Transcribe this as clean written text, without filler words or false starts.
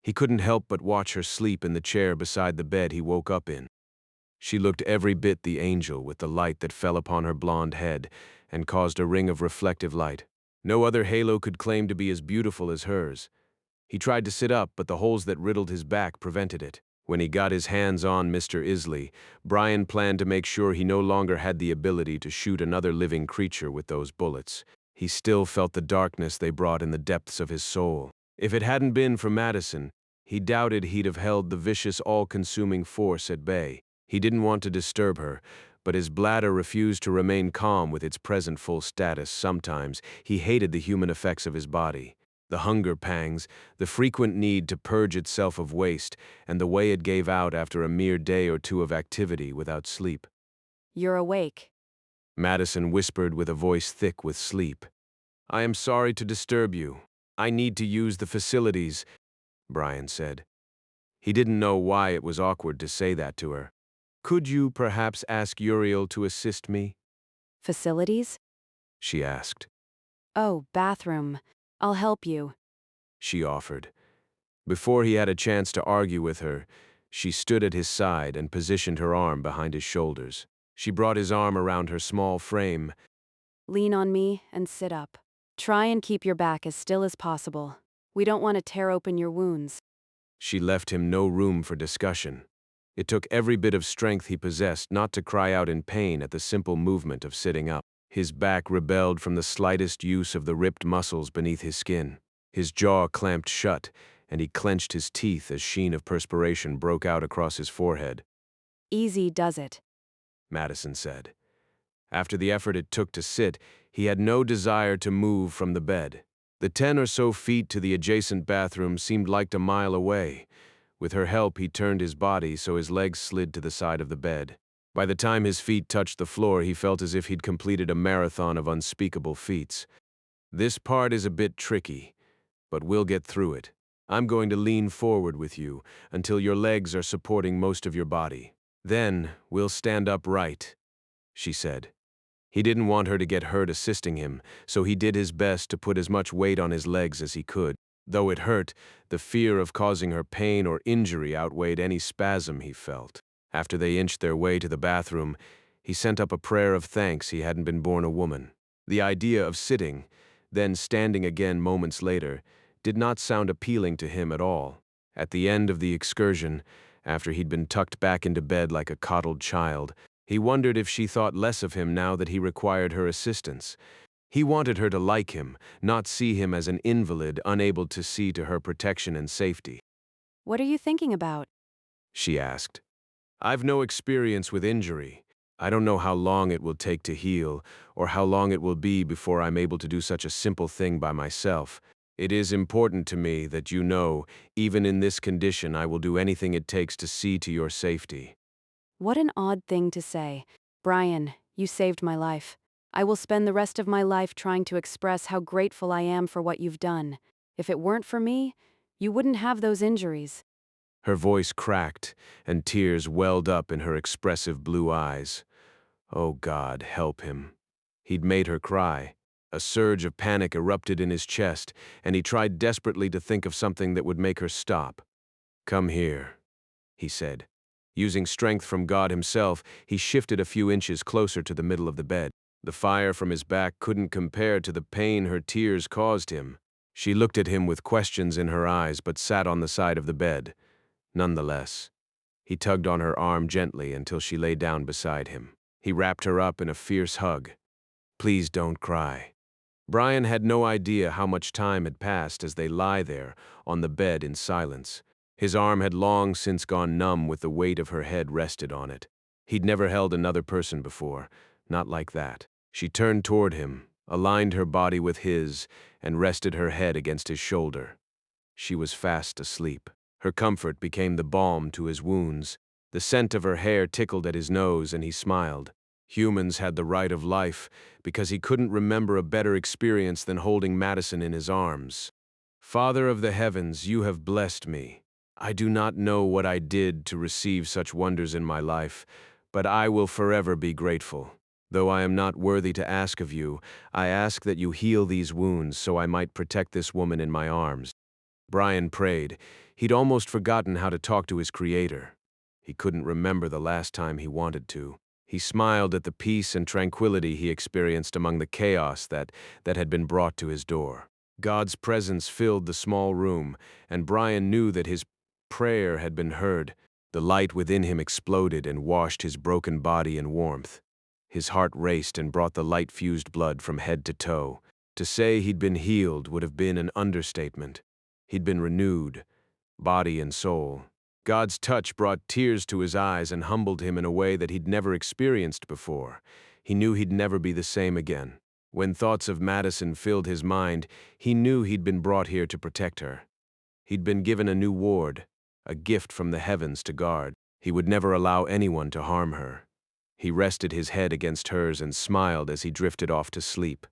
He couldn't help but watch her sleep in the chair beside the bed he woke up in. She looked every bit the angel with the light that fell upon her blonde head and caused a ring of reflective light. No other halo could claim to be as beautiful as hers. He tried to sit up, but the holes that riddled his back prevented it. When he got his hands on Mr. Isley, Brian planned to make sure he no longer had the ability to shoot another living creature with those bullets. He still felt the darkness they brought in the depths of his soul. If it hadn't been for Madison, he doubted he'd have held the vicious, all-consuming force at bay. He didn't want to disturb her, but his bladder refused to remain calm with its present full status. Sometimes he hated the human effects of his body. The hunger pangs, the frequent need to purge itself of waste, and the way it gave out after a mere day or two of activity without sleep. You're awake. Madison whispered with a voice thick with sleep. I am sorry to disturb you. I need to use the facilities, Brian said. He didn't know why it was awkward to say that to her. Could you perhaps ask Uriel to assist me? Facilities? She asked. Oh, bathroom. I'll help you. She offered. Before he had a chance to argue with her, she stood at his side and positioned her arm behind his shoulders. She brought his arm around her small frame. Lean on me and sit up. Try and keep your back as still as possible. We don't want to tear open your wounds. She left him no room for discussion. It took every bit of strength he possessed not to cry out in pain at the simple movement of sitting up. His back rebelled from the slightest use of the ripped muscles beneath his skin. His jaw clamped shut, and he clenched his teeth as sheen of perspiration broke out across his forehead. Easy does it, Madison said. After the effort it took to sit, he had no desire to move from the bed. The 10 or so feet to the adjacent bathroom seemed like a mile away. With her help, he turned his body so his legs slid to the side of the bed. By the time his feet touched the floor, he felt as if he'd completed a marathon of unspeakable feats. This part is a bit tricky, but we'll get through it. I'm going to lean forward with you until your legs are supporting most of your body. Then we'll stand upright, she said. He didn't want her to get hurt assisting him, so he did his best to put as much weight on his legs as he could. Though it hurt, the fear of causing her pain or injury outweighed any spasm he felt. After they inched their way to the bathroom, he sent up a prayer of thanks he hadn't been born a woman. The idea of sitting, then standing again moments later, did not sound appealing to him at all. At the end of the excursion, after he'd been tucked back into bed like a coddled child, he wondered if she thought less of him now that he required her assistance. He wanted her to like him, not see him as an invalid unable to see to her protection and safety. What are you thinking about? She asked. I've no experience with injury. I don't know how long it will take to heal, or how long it will be before I'm able to do such a simple thing by myself. It is important to me that you know, even in this condition, I will do anything it takes to see to your safety. What an odd thing to say. Brian, you saved my life. I will spend the rest of my life trying to express how grateful I am for what you've done. If it weren't for me, you wouldn't have those injuries. Her voice cracked, and tears welled up in her expressive blue eyes. Oh God, help him. He'd made her cry. A surge of panic erupted in his chest, and he tried desperately to think of something that would make her stop. Come here, he said. Using strength from God himself, he shifted a few inches closer to the middle of the bed. The fire from his back couldn't compare to the pain her tears caused him. She looked at him with questions in her eyes but sat on the side of the bed. Nonetheless, he tugged on her arm gently until she lay down beside him. He wrapped her up in a fierce hug. Please don't cry. Brian had no idea how much time had passed as they lie there on the bed in silence. His arm had long since gone numb with the weight of her head rested on it. He'd never held another person before, not like that. She turned toward him, aligned her body with his, and rested her head against his shoulder. She was fast asleep. Her comfort became the balm to his wounds. The scent of her hair tickled at his nose, and he smiled. Humans had the right of life, because he couldn't remember a better experience than holding Madison in his arms. Father of the heavens, you have blessed me. I do not know what I did to receive such wonders in my life, but I will forever be grateful. Though I am not worthy to ask of you, I ask that you heal these wounds so I might protect this woman in my arms. Brian prayed. He'd almost forgotten how to talk to his creator. He couldn't remember the last time he wanted to. He smiled at the peace and tranquility he experienced among the chaos that had been brought to his door. God's presence filled the small room, and Brian knew that his prayer had been heard. The light within him exploded and washed his broken body in warmth. His heart raced and brought the light-fused blood from head to toe. To say he'd been healed would have been an understatement. He'd been renewed, body and soul. God's touch brought tears to his eyes and humbled him in a way that he'd never experienced before. He knew he'd never be the same again. When thoughts of Madison filled his mind, he knew he'd been brought here to protect her. He'd been given a new ward, a gift from the heavens to guard. He would never allow anyone to harm her. He rested his head against hers and smiled as he drifted off to sleep.